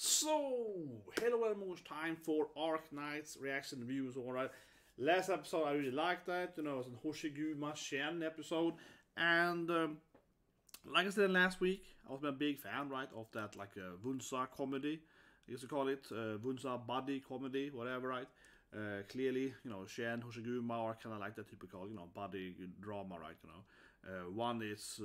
So, hello everyone, it's time for Arknights reaction reviews, alright. Last episode I really liked that, it was a Hoshiguma Ch'en episode, and like I said last week, I was a big fan, right, of that like Wunsa comedy, I used to call it, Wunsa buddy comedy, whatever, right. Clearly, Ch'en, Hoshiguma are kind of like that typical, buddy drama, right, one is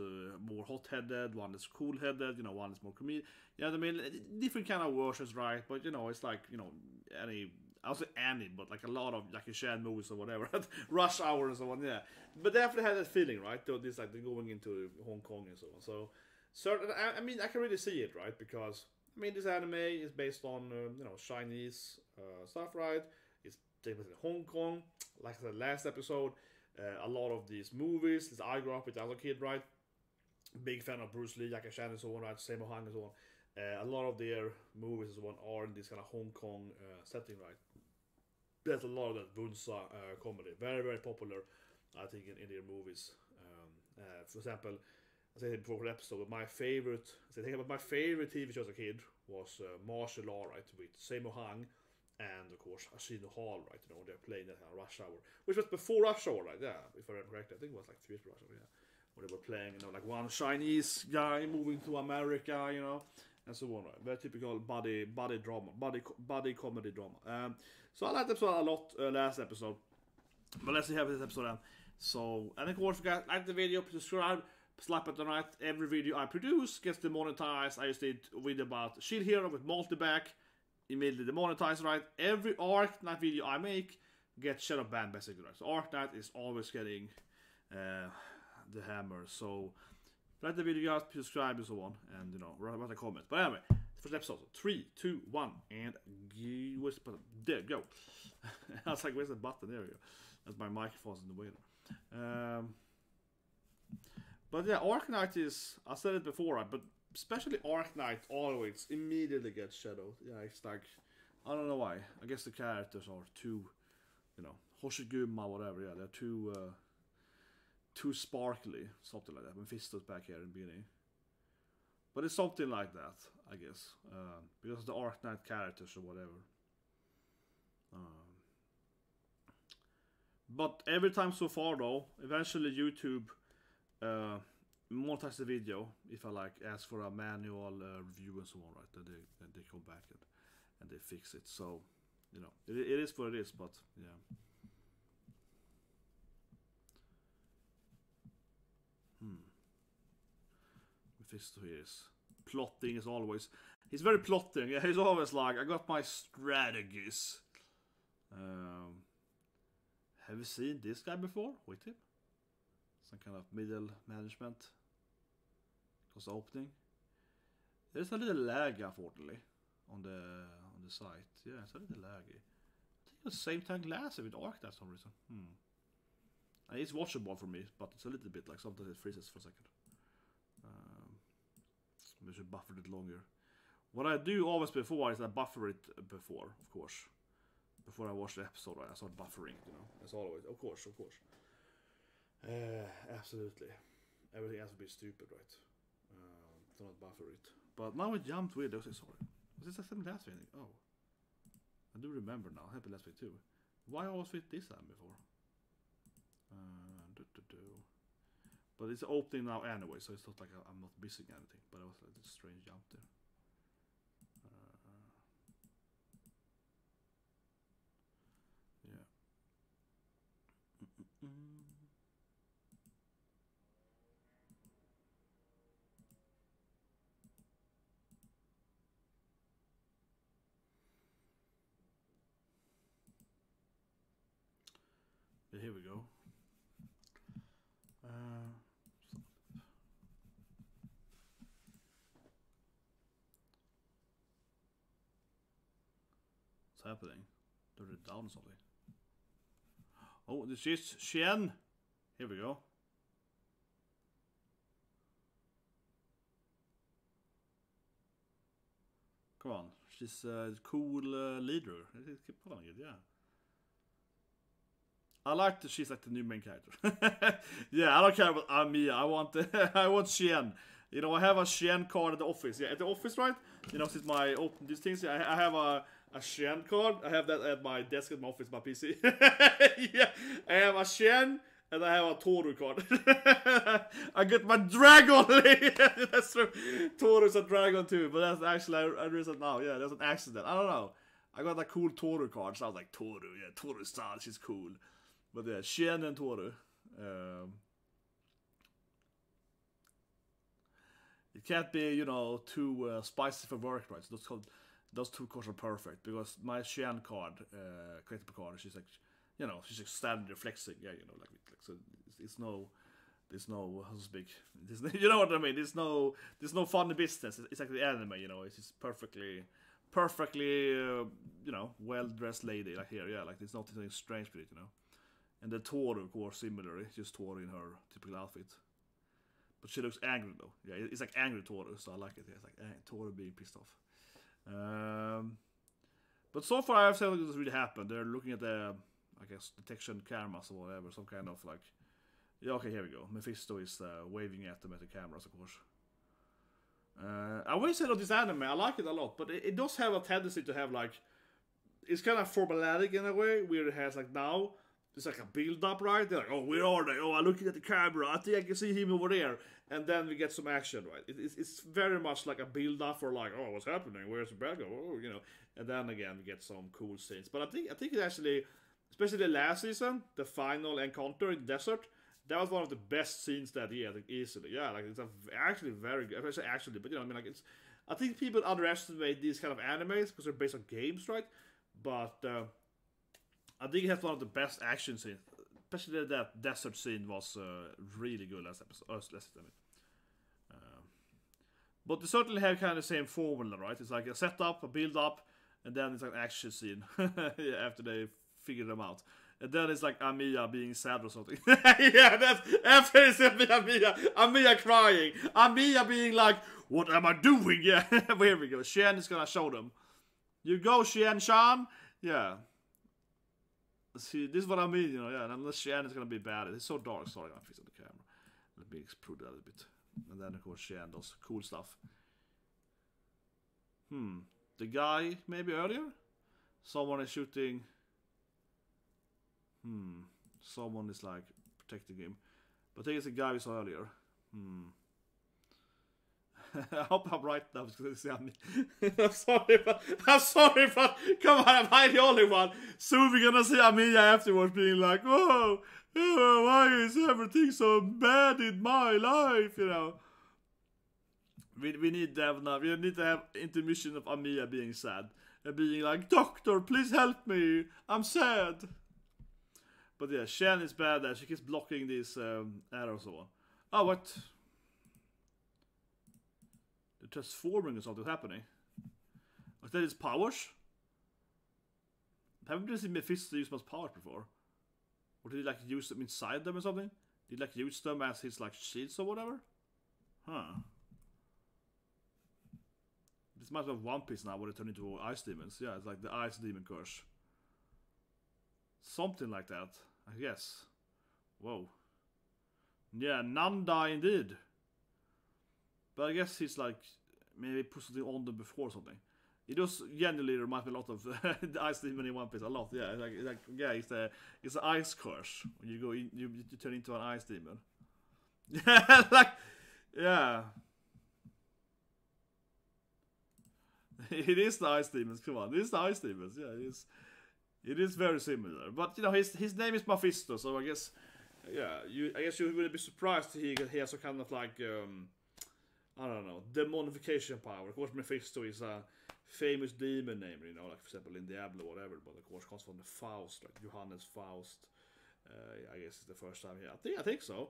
more hot-headed, one is cool-headed, one is more comedic. Yeah, I mean, different kind of versions, right? But, it's like, I'll say any, but like a lot of, like, Ch'en movies or whatever, Rush Hour and so on, yeah. But definitely had that feeling, right? This, like, they're going into Hong Kong and so on. So, I mean, I can really see it, right? Because, I mean, this anime is based on, Chinese stuff, right? It's taken in Hong Kong, like I said last episode. A lot of these movies, as I grew up with as a kid, right? Big fan of Bruce Lee, Jackie Chan and so on, right? Sammo Hung and so on. A lot of their movies and so on are in this kind of Hong Kong setting, right? There's a lot of that Wunsa comedy. Very, very popular, I think, in their movies. For example, I said before the episode, my favorite TV show as a kid was Martial Law, right? With Sammo Hung. And of course, Ashino Hall, right? They're playing that kind of Rush Hour, which was before Rush Hour, right? Yeah, if I remember correctly, I think it was like 3 years Rush Hour, yeah. Where they were playing, like one Chinese guy moving to America, and so on, right? Very typical buddy drama, buddy comedy drama. So I liked the episode a lot last episode, but let's see how this episode ends. So, and of course, if you guys like the video, please subscribe. Slap at the right. Every video I produce gets demonetized. I just did a video about Shield Hero with multi-back. Immediately demonetized, right? Every Arknight video I make gets shadow banned basically, right? So Arknight is always getting the hammer. So like the video, guys, please subscribe and so on, and write a comment. But anyway, first episode. So 3, 2, 1, and where's the button? There, go. I was like, where's the button? There we go. That's my microphone's in the way there. But yeah, Arknight is, I said it before, right? But especially Arknight always immediately gets shadowed. Yeah, it's like, I don't know why. I guess the characters are too, Hoshiguma, whatever. Yeah, they're too sparkly, something like that. When Fisto's back here in the beginning, but it's something like that, I guess, because of the Arknight characters or whatever. But every time so far, though, eventually YouTube monetize the video if I ask for a manual review and so on, right? Then they come back and they fix it. So it is what it is, but yeah. Mephisto here is plotting as always. He's very plotting. Yeah, he's always like, I got my strategies. Have you seen this guy before with him? Some kind of middle management. Because the opening. There's a little lag, unfortunately, on the site. Yeah, it's a little laggy. I think it was the same time last with Ark for some reason. And it's watchable for me, but it's a little bit like sometimes it freezes for a second. Maybe I should buffer it longer. What I do always before is I buffer it before, of course. Before I watch the episode, right? I start buffering, as always. Of course. Absolutely. Everything has to be stupid, right? Do not buffer it. But now it jumped weird. Sorry. Was this the same last week? Oh. I do remember now. Happened last week too. Why I always fit this time before? But it's opening now anyway, so it's not like I'm not missing anything. But it was like a strange jump there. Yeah. Yeah, here we go. What's happening? They're down or something. Oh, this is Ch'en. Here we go. Come on, she's a cool leader. Keep calling it, yeah. I like that she's like the new main character. Yeah, I don't care about Amiya. I want Ch'en. You know, I have a Ch'en card at the office. Yeah, at the office, right? You know, since my open these things, I have a Ch'en card. I have that at my desk at my office, my PC. Yeah, I have a Ch'en and I have a Toru card. I got my dragon. That's true. Toru's a dragon too, but that's actually I realized that now. Yeah, that's an accident. I don't know. I got a cool Toru card, so I was like, Toru, yeah, Toru style, she's cool. But yeah, Ch'en and Toru. It can't be, you know, too spicy for work, right? So those two cards are perfect, because my Ch'en card, collectible card, she's like, you know, she's like standing there flexing, yeah, you know, like so it's no, there's no, how to speak, you know what I mean? There's no funny business. It's like the anime, you know, it's just perfectly, you know, well-dressed lady, like here, yeah, like there's nothing strange with it, you know. And the Toru, of course, similarly, just Toru in her typical outfit. But she looks angry, though. Yeah, it's like angry Toru, so I like it. Yeah, it's like Toru being pissed off. But so far, I have said this really happened. They're looking at the, I guess, detection cameras or whatever, some kind of like, yeah, okay, here we go. Mephisto is waving at them at the cameras, of course. I always said of this anime, I like it a lot, but it does have a tendency to have like, it's kind of formulaic in a way, where it has like now, it's like a build-up, right? They're like, oh, where are they? Oh, I'm looking at the camera, I think I can see him over there. And then we get some action, right? It's very much like a build-up for like, oh, what's happening? Where's the bad guy? Oh, you know. And then again, we get some cool scenes. But I think it actually, especially the last season, the final encounter in the desert, that was one of the best scenes that year, I think, easily. Yeah, like it's actually very good. Actually, but you know, I mean, like I think people underestimate these kind of animes because they're based on games, right? But I think it has one of the best action scenes. Especially that desert scene was really good last episode. But they certainly have kind of the same formula, right? It's like a setup, a build-up, and then it's like an action scene after they figure them out. And then it's like Amiya being sad or something. Yeah, that's after it's Amiya crying. Amiya being like, what am I doing? Yeah, here we go. Ch'en is gonna show them. You go, Ch'en-chan. Yeah. See, this is what I mean, you know, yeah, and unless Ch'en is gonna be bad, it's so dark. Sorry, I'm fixing the camera. Let me extrude that a bit. And then, of course, Ch'en does cool stuff. The guy, maybe earlier? Someone is shooting. Someone is, like, protecting him. But I think it's the guy we saw earlier. I hope I'm right now. I'm sorry, but come on, am I the only one? Soon we're gonna see Amiya afterwards being like, oh, why is everything so bad in my life? You know, we need to have now. We need to have intermission of Amiya being sad and being like, doctor, please help me. I'm sad. But yeah, Ch'en is bad there. She keeps blocking these arrows or. Oh, what? The transforming or something happening. Like that is powers? Haven't we seen Mephisto use much powers before? Or did he like use them inside them or something? Did he like use them as his like shields or whatever? Huh. This might have One Piece now where they turn into ice demons. Yeah, it's like the ice demon curse. Something like that, I guess. Whoa. Yeah, Nanda indeed. But I guess he's like, maybe put something on them before something. It does genuinely remind me a lot of the Ice Demon in One Piece. A lot, yeah. Yeah, it's the ice curse. When you go in, you turn into an ice demon. Like, yeah. It is the Ice Demons, come on. It is the Ice Demons, yeah. It is very similar. But, you know, his name is Mephisto, so I guess, yeah, I guess you wouldn't be surprised to hear he has a kind of like, I don't know, demonification power. Of course, Mephisto is a famous demon name, you know, like for example in Diablo or whatever, but of course comes from the Faust, like Johannes Faust. I guess it's the first time here. I think so.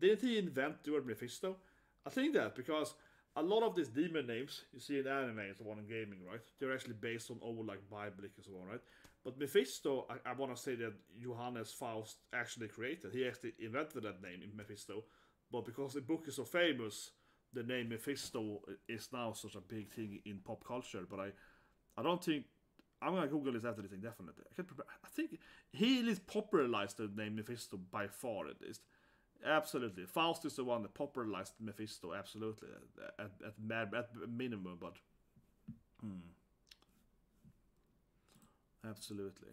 Didn't he invent the word Mephisto? I think that, because a lot of these demon names you see in anime and so on in gaming, right? They're actually based on old like Biblic and so on, right? But Mephisto, I want to say that Johannes Faust actually created. He actually invented that name in Mephisto, but because the book is so famous, the name Mephisto is now such a big thing in pop culture. But I don't think, I'm gonna Google this after this thing, definitely. I think he at least popularized the name Mephisto by far, at least. Absolutely. Faust is the one that popularized Mephisto, absolutely. At minimum, but... Absolutely.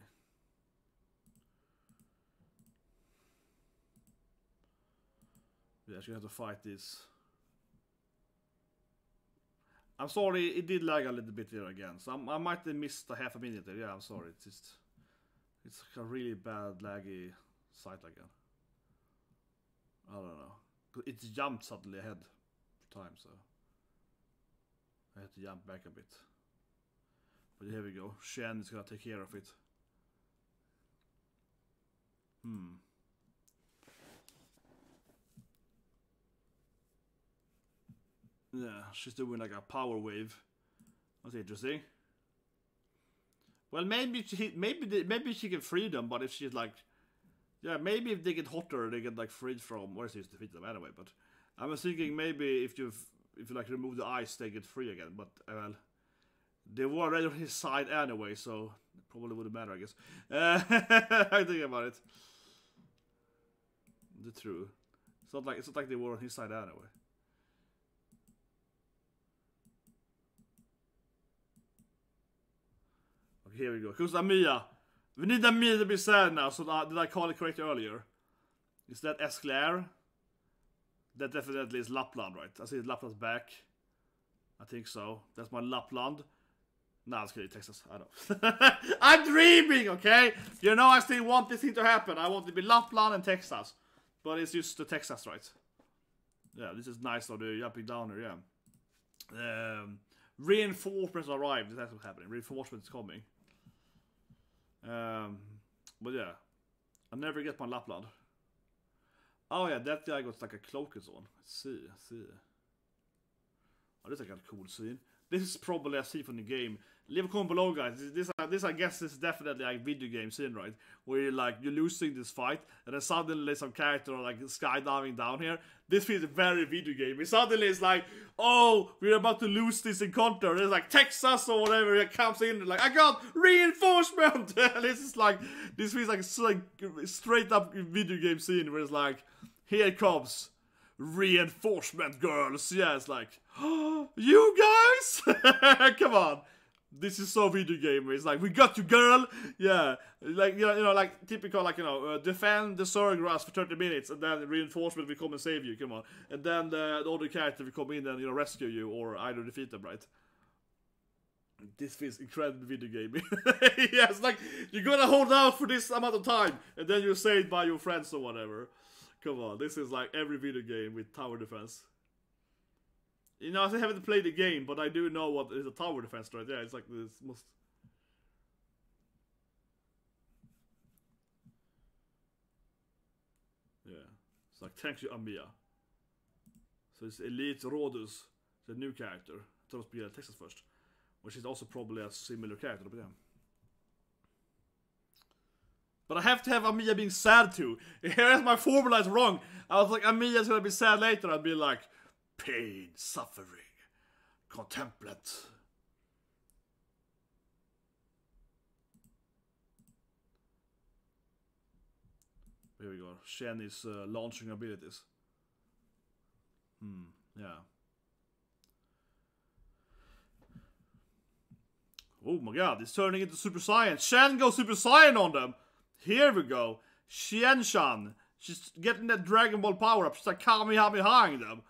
Yeah, she have to fight this. I'm sorry, it did lag a little bit here again. So I might have missed a half a minute there. Yeah, I'm sorry. It's just... It's a really bad laggy site again. I don't know. It jumped suddenly ahead for time, so... I had to jump back a bit. But here we go. Ch'en is gonna take care of it. Yeah, she's doing like a power wave. That's interesting. Well, maybe she can free them, but if she's like... Yeah, maybe if they get hotter, they get like freed from... Or she used to defeat them anyway, but... I was thinking maybe if you like remove the ice, they get free again, but well... They were already on his side anyway, so... It probably wouldn't matter, I guess. I think about it. The true. It's not like they were on his side anyway. Okay, here we go. Who's Amia? We need Amia to be sad now, so did I call it correct earlier? Is that Esclair? That definitely is Lapland, right? I see Lapland's back. I think so. That's my Lapland. Nah, it's good, Texas. I know. I'm dreaming, okay? You know, I still want this thing to happen. I want it to be Lapland and Texas. But it's just the Texas, right? Yeah, this is nice though, the jumping down here, yeah. Reinforcements arrived. That's what's happening. Reinforcements coming. But yeah. I never get my Lapland. Oh yeah, that guy got like a cloak and so on. Let's see. Oh, this is like a cool scene. This is probably a scene from the game. Leave a comment below, guys. This I guess is definitely like video game scene, right? Where you're losing this fight, and then suddenly some character are like skydiving down here. This feels very video game. Suddenly it's like, oh, we're about to lose this encounter. There's like Texas or whatever. It comes in, like I got reinforcement. And this feels like straight up video game scene where it's like, here it comes. Reinforcement girls. Yeah, it's like, oh, you guys. Come on. This is so video game. It's like, we got you, girl. Yeah, like you know, like typical, like defend the Sorgrass for 30 minutes, and then reinforcement will come and save you. Come on, and then the other character will come in and rescue you or either defeat them. Right? This feels incredible video game. Yeah, it's like you're gonna hold out for this amount of time, and then you're saved by your friends or whatever. Come on, this is like every video game with tower defense. You know, I haven't played the game, but I do know what is a tower defense, right? Yeah, it's like this most... Yeah. It's like, thank you, Amia. So it's Elite Rodus, the new character. I thought it was Texas first. Which is also probably a similar character, but yeah. But I have to have Amia being sad too. Here's my formula is wrong. I was like, Amia's gonna be sad later. I'd be like... Pain, suffering, contemplate. Here we go. Ch'en is launching abilities. Yeah. Oh my god, it's turning into Super Saiyan. Ch'en goes Super Saiyan on them. Here we go. Ch'en-chan. She's getting that Dragon Ball power up. She's like Kamehameha-ing them.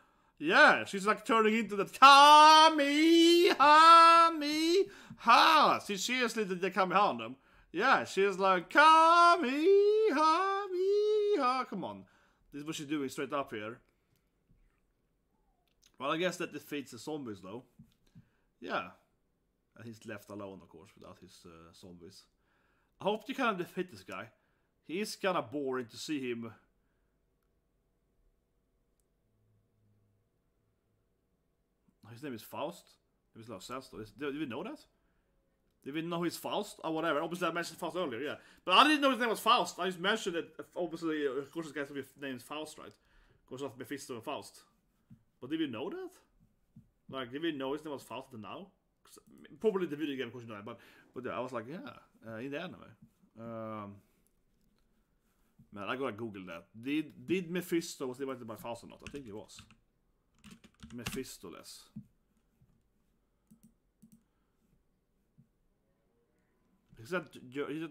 Yeah, she's like turning into the Kamehameha. See, seriously, did they Kamehameha on them? Yeah, she's like Kamehameha. Come on. This is what she's doing straight up here. Well, I guess that defeats the zombies, though. Yeah. And he's left alone, of course, without his zombies. I hope you kind of defeat this guy. He is kind of boring to see him... His name is Faust. There's no sense though. Did we know that? Did we know he's Faust? Or whatever. Obviously I mentioned Faust earlier, yeah. But I didn't know his name was Faust. I just mentioned that, obviously, of course this guy's name is Faust, right? Of course of Mephisto and Faust. But did we know that? Like, did we know his name was Faust until now? Probably the video game, of course you know that. But yeah, I was like, yeah, in the anime. Man, I gotta Google that. Did Mephisto was divided by Faust or not? I think it was. Mephistoless. He's a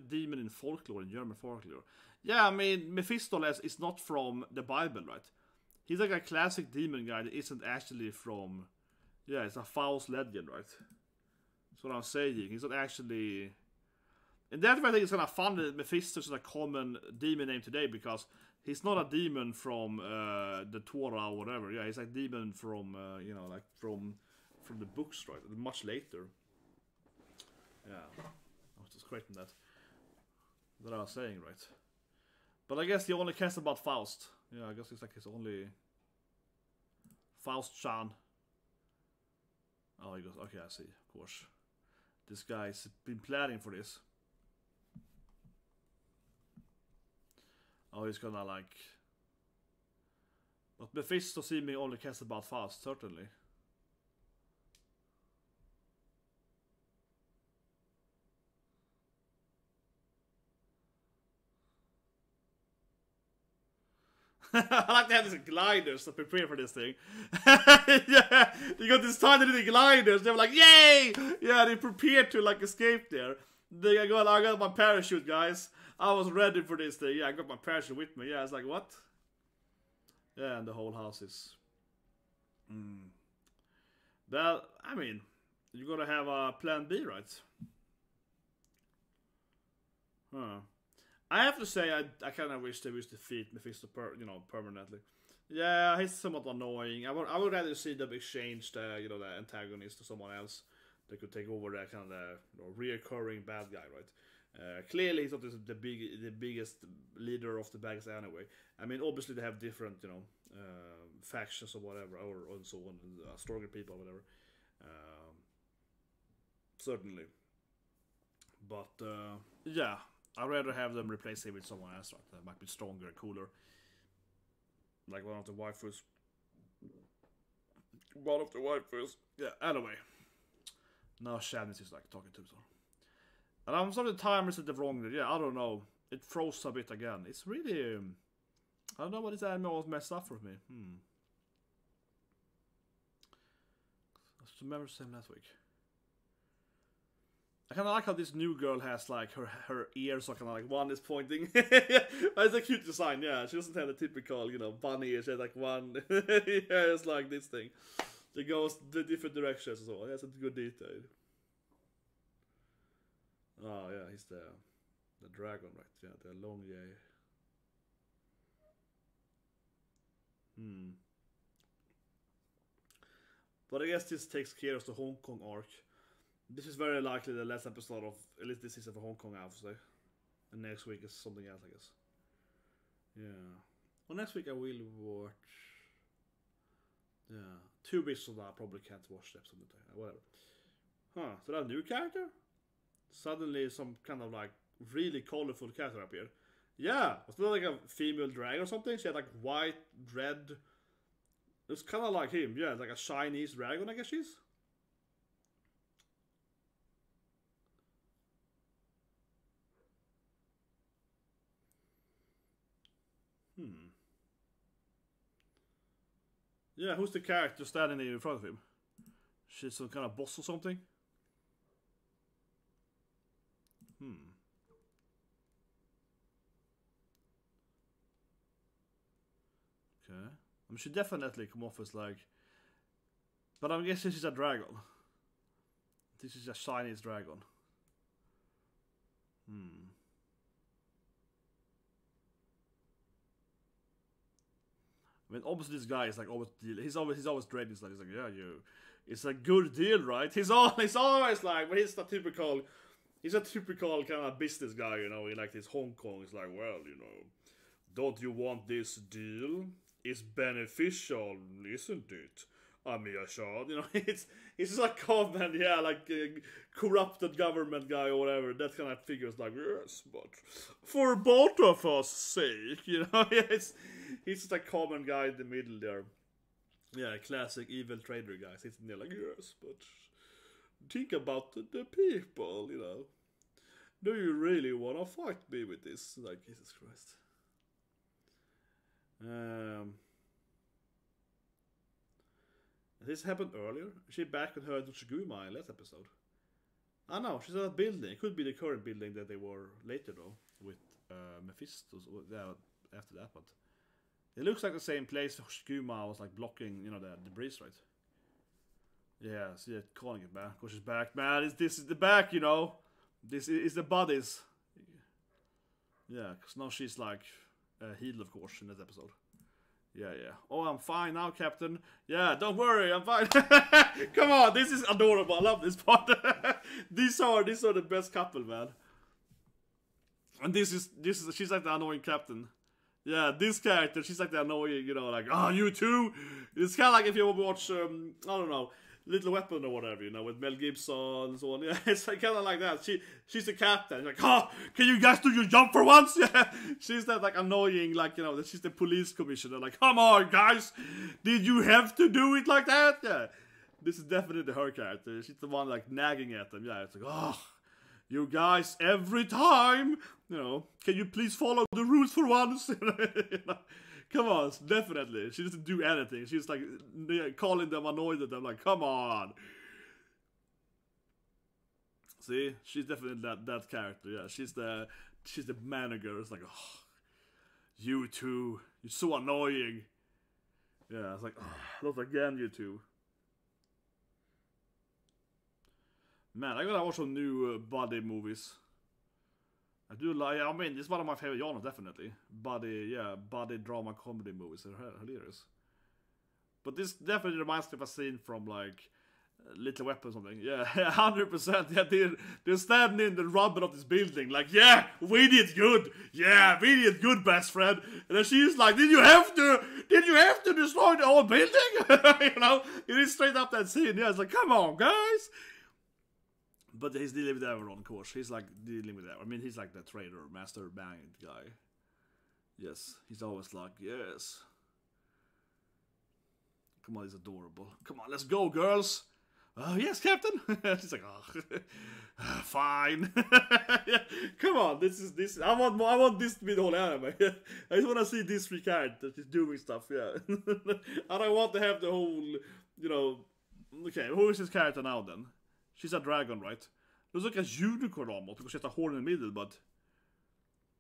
demon in folklore, in German folklore. Yeah, I mean, Mephistoless is not from the Bible, right? He's like a classic demon guy that isn't actually from... Yeah, it's a Faust legend, right? That's what I'm saying. He's not actually... And that's why I think it's kind of fun that Mephisto is a common demon name today, because he's not a demon from the Torah or whatever. Yeah, he's a demon from, you know, like from the books, right? Much later. Yeah. I was just correcting that. That I was saying, right? But I guess he only cares about Faust. Yeah, I guess it's like his only... Faust-chan. Oh, he goes, okay, I see, of course. This guy's been planning for this. Oh, he's gonna like... But Mephisto seemingly only cares about Faust, certainly. I like to have these gliders to prepare for this thing. Yeah, you got these tiny little gliders. They were like, yay! Yeah, they prepared to like escape there. I got my parachute, guys. I was ready for this thing. Yeah, I got my parachute with me. Yeah, it's like, what? Yeah, and the whole house is... Well, I mean, you gotta have a plan B, right? Huh. I have to say, I kind of wish they would defeat Mephisto, permanently. Yeah, he's somewhat annoying. I would rather see them exchange the antagonist to someone else that could take over that kind of reoccurring bad guy, right? Clearly, he's not the biggest leader of the bad guys anyway. I mean, obviously they have different, factions or whatever, or and so on, stronger people, or whatever. Certainly, but yeah. I'd rather have them replace him with someone else, right? That might be stronger and cooler. Like one of the waifus. Yeah, anyway. Now Shadness is like talking to himself. And I'm sorry the timer said the wrong. Yeah, I don't know. It froze a bit again. It's really... I don't know what this anime was messed up for me. I remember the same last week. I kind of like how this new girl has like her ears are kind of like one is pointing. It's a cute design, yeah. She doesn't have the typical, bunny ears. She has like one. Yeah, it's like this thing. It goes the different directions and so on. That's a good detail. Oh yeah, he's the dragon, right? Yeah, the long yay. But I guess this takes care of the Hong Kong arc. This is very likely the last episode of, at least this season for Hong Kong, I have to say. And next week is something else, I guess. Yeah. Well, next week I will watch... Yeah. 2 weeks from now I probably can't watch the episode today. Whatever. Huh. So that new character? Suddenly some kind of like really colorful character appeared. Yeah. Was that like a female dragon or something? She had like white, red... It's kind of like him. Yeah, like a Chinese dragon, I guess she's. Yeah, who's the character standing in front of him? She's some kind of boss or something? Okay. I mean, she definitely come off as like... But I'm guessing she's a dragon. This is a Chinese dragon. I mean, obviously this guy is like always he's always dreading. He's like yeah, it's a good deal, right? He's always like, but he's a typical kind of business guy, He like this Hong Kong. He's like, well, don't you want this deal? It's beneficial, isn't it? Amia-chan, he's just like common, yeah, like corrupted government guy or whatever. That kind of figures like, yes, but for both of us' sake, he's just a common guy in the middle there. Yeah, classic evil trader guy sitting there like, yes, but think about the people, Do you really want to fight me with this? Like, Jesus Christ. This happened earlier. She back with her and Hoshiguma in last episode. I know, she's at a building. It could be the current building that they were later though, with Mephisto. Yeah, after that, but it looks like the same place Hoshiguma was like blocking, you know, the debris, right? Yeah, see it calling it back. Because she's back, man. This is the back, you know. This is the bodies. Yeah, because now she's like healed, of course, in this episode. Yeah. Oh, I'm fine now, Captain. Yeah, don't worry, I'm fine. Come on, this is adorable. I love this part. These are the best couple, man. And this is she's like the annoying captain. Yeah, this character, she's like the annoying, you know, like, oh, you too. It's kind of like if you watch, I don't know, Little Weapon or whatever, you know, with Mel Gibson and so on. Yeah, it's like, kind of like that. She's the captain. Like, oh, can you guys do your job for once? Yeah, she's that like annoying, like, you know, she's the police commissioner. Like, come on, guys, did you have to do it like that? Yeah, this is definitely her character. She's the one like nagging at them. Yeah, it's like, oh, you guys, every time, you know, can you please follow the rules for once? You know? Come on, definitely. She doesn't do anything. She's like calling them, annoyed at them, like, come on. See, she's definitely that character. Yeah, she's the manager. It's like, oh, you two, you're so annoying. Yeah, it's like, oh, not again, you two. Man, I gotta watch some new buddy movies. I do like, I mean, it's one of my favorite genres, definitely. Buddy drama comedy movies. They're hilarious. But this definitely reminds me of a scene from, like, Little Weapon or something. Yeah, 100%. Yeah, they're standing in the rubble of this building, like, yeah, we did good. Yeah, we did good, best friend. And then she's like, did you have to destroy the whole building? You know, it is straight up that scene. Yeah, it's like, come on, guys. But he's dealing with everyone, of course. He's like dealing with everyone. I mean, he's like the trader, master bang guy. Yes, he's always like, yes. Come on, he's adorable. Come on, let's go, girls. Oh, yes, Captain. She's like, oh, fine. Yeah, come on, this. I want this to be the whole anime. I just want to see these three characters just doing stuff. Yeah, I don't want to have the whole, you know. Okay, who is this character now then? She's a dragon, right? Looks like a unicorn almost, because she has a horn in the middle, but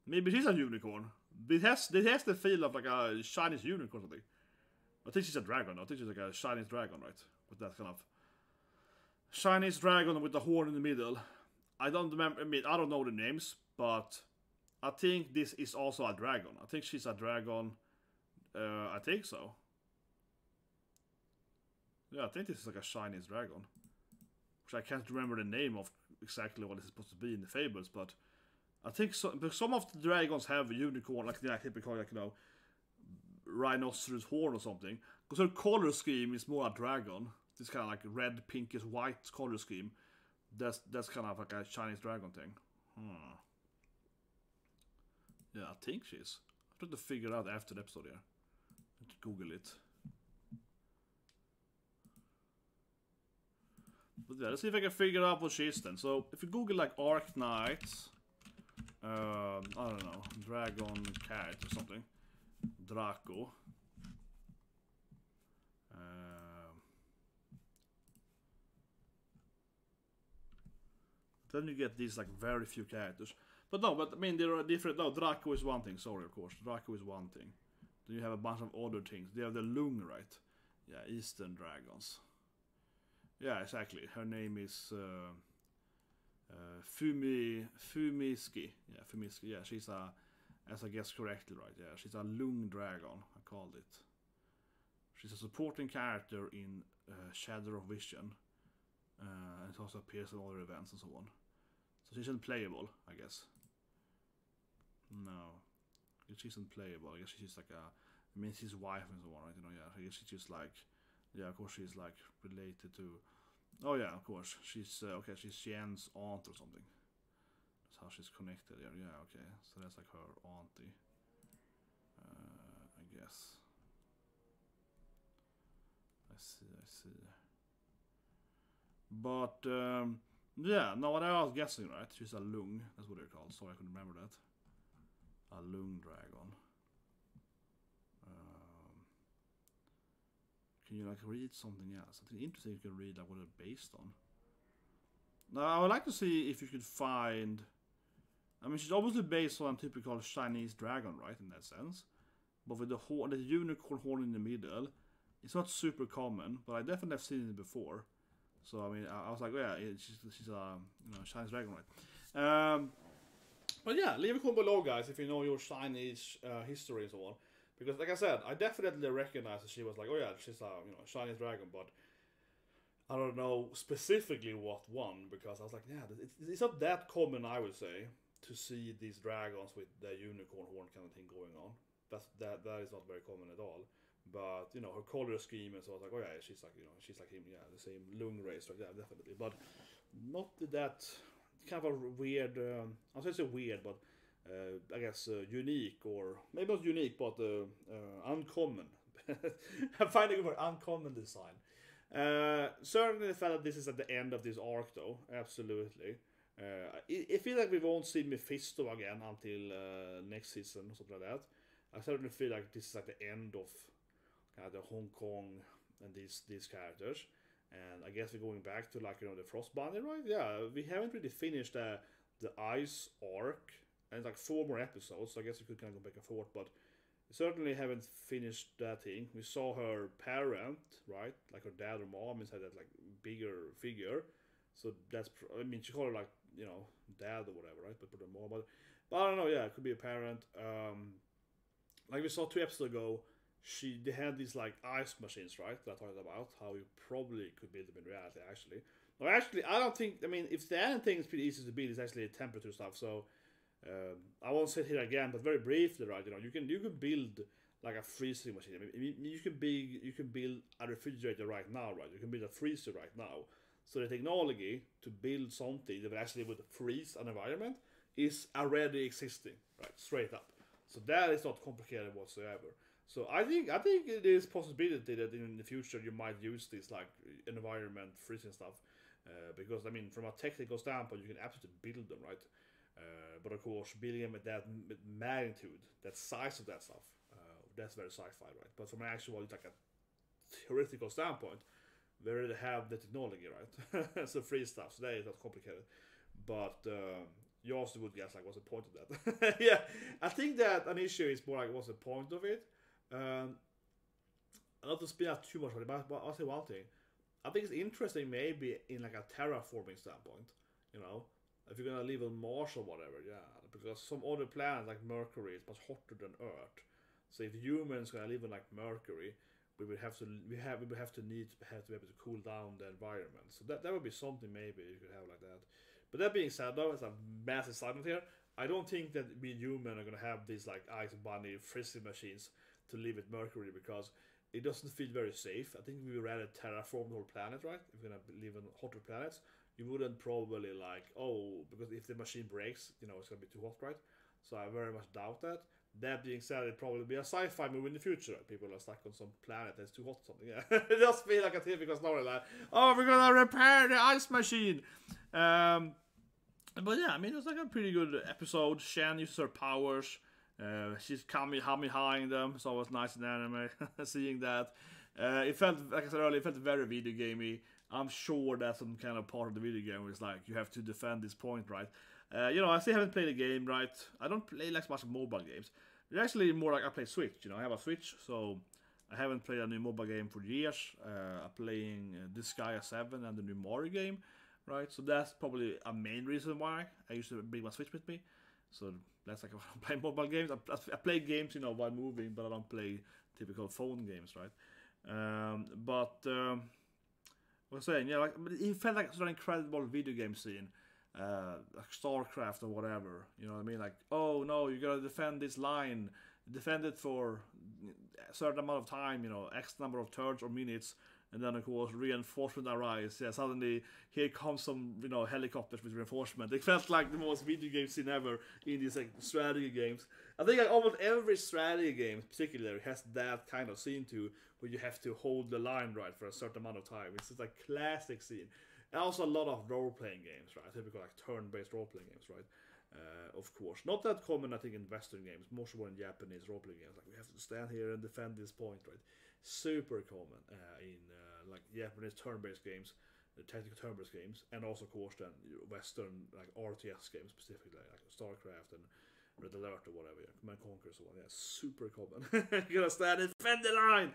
maybe she's a unicorn. It has the feel of like a Chinese unicorn or something. I think she's a dragon. I think she's like a Chinese dragon, right? With that kind of Chinese dragon with the horn in the middle. I don't remember. I mean, I don't know the names, but I think this is also a dragon. I think she's a dragon. I think so. Yeah, I think this is like a Chinese dragon. I can't remember the name of exactly what it's supposed to be in the fables, but I think some of the dragons have a unicorn, like the typical, like, you know, rhinoceros horn or something. Because her color scheme is more a dragon. This kind of like red, pinkish, white color scheme. That's kind of like a Chinese dragon thing. Yeah, I think she is. I'm trying to figure out after the episode here. Let's Google it. But yeah, let's see if I can figure out what she is then. So, if you Google like Arknights, I don't know, Dragon Cat or something, Draco. Then you get these like very few characters. But no, I mean, there are different. No, Draco is one thing, sorry, of course. Draco is one thing. Then you have a bunch of other things. They have the Lung, right? Yeah, Eastern Dragons. Yeah, exactly. Her name is Fumiski. Yeah, Fumiski. Yeah, she's a, as I guess correctly, right? Yeah, she's a Lung dragon. I called it. She's a supporting character in Shadow of Vision. And it also appears in other events and so on. So she's unplayable, I guess. No, she's unplayable. I guess she's like a. I mean, she's wife and so on, right? You know, yeah. I guess she's just like. Yeah, of course she's like related to. Oh yeah, of course she's okay. She's Ch'en's aunt or something. That's how she's connected there. Yeah, okay. So that's like her auntie. I guess. I see. But yeah, no, what I was guessing, right? She's a Lung. That's what they're called. Sorry, I couldn't remember that. A Lung dragon. can you like read something else? Something interesting you can read, like what it's based on. Now, I would like to see if you could find. I mean, she's obviously based on a typical Chinese dragon, right? In that sense, but with the unicorn horn in the middle, it's not super common. But I definitely have seen it before. So I mean, I was like, yeah, she's a Chinese dragon, right? But yeah, leave a comment below, guys, if you know your Chinese history and so on. Because, like I said, I definitely recognize that she was like, oh yeah, she's a Chinese dragon, but I don't know specifically what one, because I was like, yeah, it's not that common, I would say, to see these dragons with the unicorn horn kind of thing going on. That is not very common at all. But her color scheme, and so I was like, oh yeah, she's like him, yeah, the same lung race, right? Yeah, definitely. But not that kind of a weird. I'll say it's weird, but I guess unique, or maybe not unique, but uncommon. I'm finding a word, uncommon design. Certainly felt that this is at the end of this arc, though. Absolutely. I feel like we won't see Mephisto again until next season or something like that. I certainly feel like this is at the end of kind of the Hong Kong and these characters. And I guess we're going back to like the Frost Bunny, right? Yeah, we haven't really finished the Ice arc, and it's like 4 more episodes. So I guess we could kind of go back and forth, but we certainly haven't finished that thing. We saw her parent, right? Like her dad or mom inside that like bigger figure. So that's, I mean, she called her like dad or whatever, right? But more, but I don't know. Yeah, it could be a parent. Like we saw 2 episodes ago, they had these like ice machines, right? That I talked about how you probably could build them in reality. Actually, I don't think. I mean, if the anything is pretty easy to build, it's actually temperature stuff. So I won't sit here again, but very briefly, right? You can build like a freezing machine. I mean, you can build a refrigerator right now, right? You can build a freezer right now. So the technology to build something that actually would freeze an environment is already existing, right? Straight up. So that is not complicated whatsoever. So I think it is possibility that in the future you might use this like environment freezing stuff, because I mean from a technical standpoint you can absolutely build them, right? But of course building them with that magnitude, that size of that stuff, that's very sci-fi, right? But from an actual like a theoretical standpoint, we already have the technology, right? So freeze stuff, so that is not complicated. But you also would guess like what's the point of that? Yeah, I think that an issue is more like what's the point of it. Not to spin out too much on it, but I'll say one thing. I think it's interesting maybe in like a terraforming standpoint, if you're gonna live on Mars or whatever, yeah, because some other planets like Mercury is much hotter than Earth. So if humans gonna live on like Mercury, we would have to be able to cool down the environment. So that would be something maybe you could have like that. But that being said, though, it's a massive side note here. I don't think that we humans are gonna have these like ice bunny freezing machines to live at Mercury, because it doesn't feel very safe. I think we would rather terraform the whole planet, right? If we're gonna live on hotter planets, you wouldn't probably like, because if the machine breaks, it's gonna be too hot, right? So I very much doubt that. That being said, it'd probably be a sci-fi movie in the future. People are stuck on some planet that's too hot or something. Yeah, it does feel like a typical story, like, we're gonna repair the ice machine. But yeah, I mean, it's like a pretty good episode. Ch'en uses her powers. She's Kamehamehaing them, so it was nice in anime seeing that. It felt, like I said earlier, it felt very video gamey. I'm sure that's some kind of part of the video game where it's like you have to defend this point, right? I still haven't played a game, right? I don't play like much mobile games. It's actually more like I play Switch. I have a Switch, so I haven't played a new mobile game for years. I'm playing Disgaea 7 and the new Mario game, right? So that's probably a main reason why I used to bring my Switch with me. So that's like I play mobile games. I play games, while moving, but I don't play typical phone games, right? But I was saying, yeah, like it felt like such an incredible video game scene, like StarCraft or whatever. You know what I mean? Like, oh no, you gotta defend this line, defend it for a certain amount of time, X number of turns or minutes. And then, of course, reinforcement arrives. Yeah, suddenly, here comes some, helicopters with reinforcement. It felt like the most video game scene ever in these, like, strategy games. I think, like, almost every strategy game, particularly, has that kind of scene, too, where you have to hold the line right for a certain amount of time. It's just, like, classic scene. And also a lot of role-playing games, right? Typical, like, turn-based role-playing games, right? Of course. Not that common, I think, in Western games. More so in Japanese role-playing games. Like, we have to stand here and defend this point, right? super common in like Japanese turn-based games, tactical turn-based games, and also of course then Western like RTS games specifically, like StarCraft and Red Alert or whatever, Command Conquer or so on. Yeah, super common. You gotta stand and defend the line.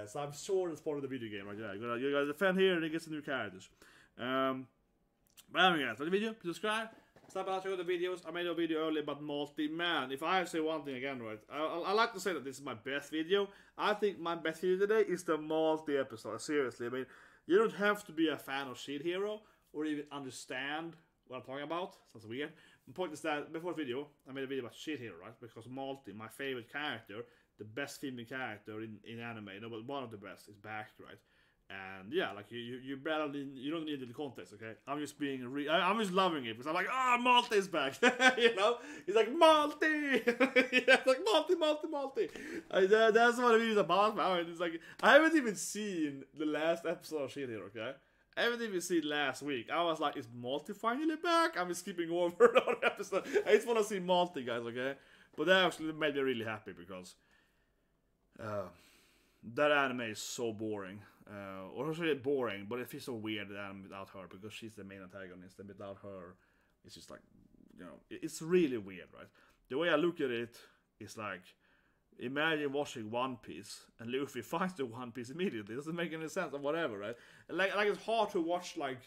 So I'm sure it's part of the video game, right? Yeah, you gotta defend here and it gets some new characters. But anyway, guys, like the video, subscribe. Stop out to the videos. I made a video earlier about multi-man. If I have to say one thing again, right, I like to say that this is my best video. I think my best video today is the multi-episode. Seriously, I mean, you don't have to be a fan of Shield Hero or even understand what I'm talking about. Sounds weird. The point is that before the video, I made a video about Shield Hero, right? Because Multi, my favorite character, the best female character in anime, no, but one of the best is back, right? And yeah, like you barely, you don't need the context, okay? I'm just being I'm just loving it because I'm like, Multi is back, you know? He's like Multi, yeah, like Multi. That's what it is about, man. It's like I haven't even seen the last episode of Shield Hero, okay? I haven't even seen last week. I was like, is Multi finally back? I'm just skipping over another episode. I just want to see Multi, guys, okay? But that actually made me really happy because that anime is so boring. Or not really boring, but it feels so weird that anime without her because she's the main antagonist, and without her, it's just like, you know, it's really weird, right? The way I look at it is like, imagine watching One Piece and Luffy finds the One Piece immediately. It doesn't make any sense or whatever, right? Like it's hard to watch like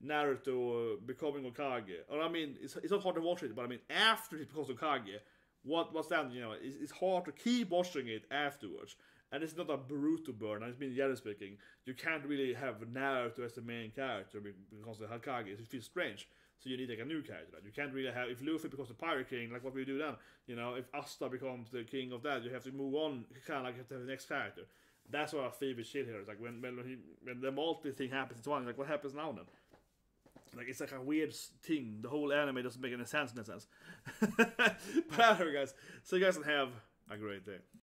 Naruto becoming Hokage. Or I mean, it's not hard to watch it, but I mean after he becomes Hokage, what's that? You know, it's hard to keep watching it afterwards. And it's not a Boruto burn. I mean, generally speaking, you can't really have Naruto as the main character because the Hokage. It feels strange. So you need like a new character. Right? You can't really have, if Luffy becomes the Pirate King, like what we do then. You know, if Asta becomes the king of that, you have to move on. Kind of like have to have the next character. That's what our favorite shit here is. Like when the multi thing happens to one, like what happens now then? Like it's like a weird thing. The whole anime doesn't make any sense in a sense. But anyway, guys, so you guys can have a great day.